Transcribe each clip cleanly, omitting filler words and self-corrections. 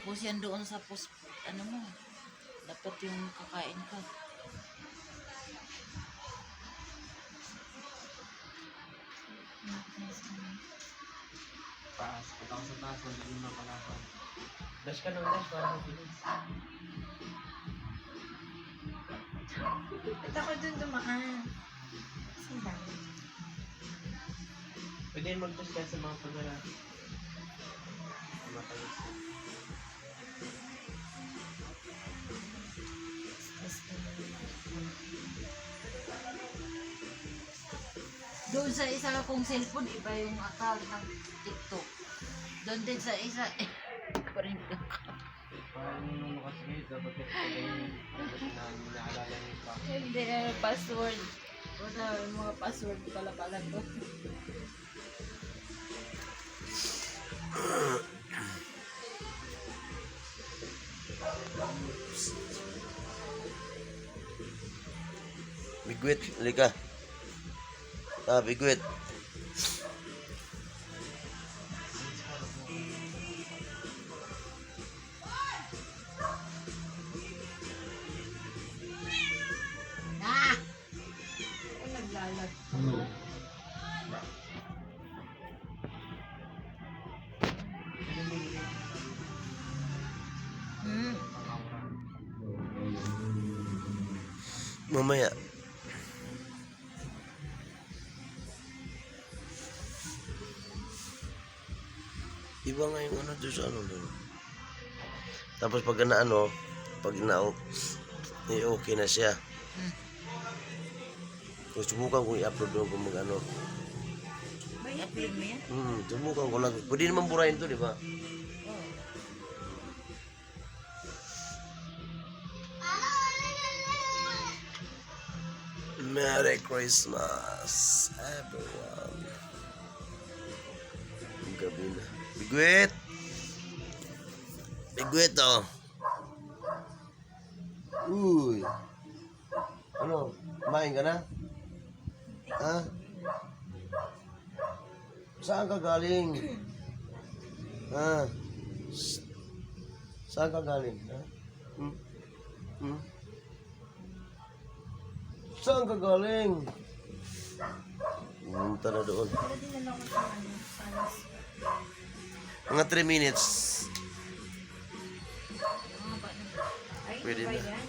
post yan doon sa post, ano mo, dapat yung kakain ka. Taas, punta ko sa taas, wala din na pala ako. Dash ka ng dash para mabilis. Ito ko dun dumaan. Saan? Pwede rin mag-dash kaya sa mga pagala. Matalis. Doon sa isa kong cellphone, iba yung account ng TikTok. Doon din sa isa, parang Parang nung kasi kayo, dapat yung naalala niyo pa. hindi password. Wala, yung mga password pala to. Bigwit, lika. Bigwit. Ah! Ako naglalag. Mamaya. Iba nga yung ano doon sa ano doon. Tapos pag ano, pag okay na siya. Kung subukan kong i-upload doon kung mag-ano. May upload mo yan? Subukan ko lang. Pwede naman burahin to, di ba? Merry Christmas, everyone. Ang gabi na. Bigwit! Bigwit, oh. Uy. Ano? Kumain ka na? Ha? Saan ka galing? Ha? Saan ka galing? Ha? Saan ka galing? Pumunta na doon. Pero dinala ko sa ano, palas. Mga 3 minutes. Ay, Pwede iba na. yan.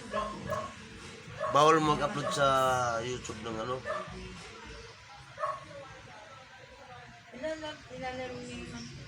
Bawal mag-upload sa YouTube ng ano. Ilalaro niya yung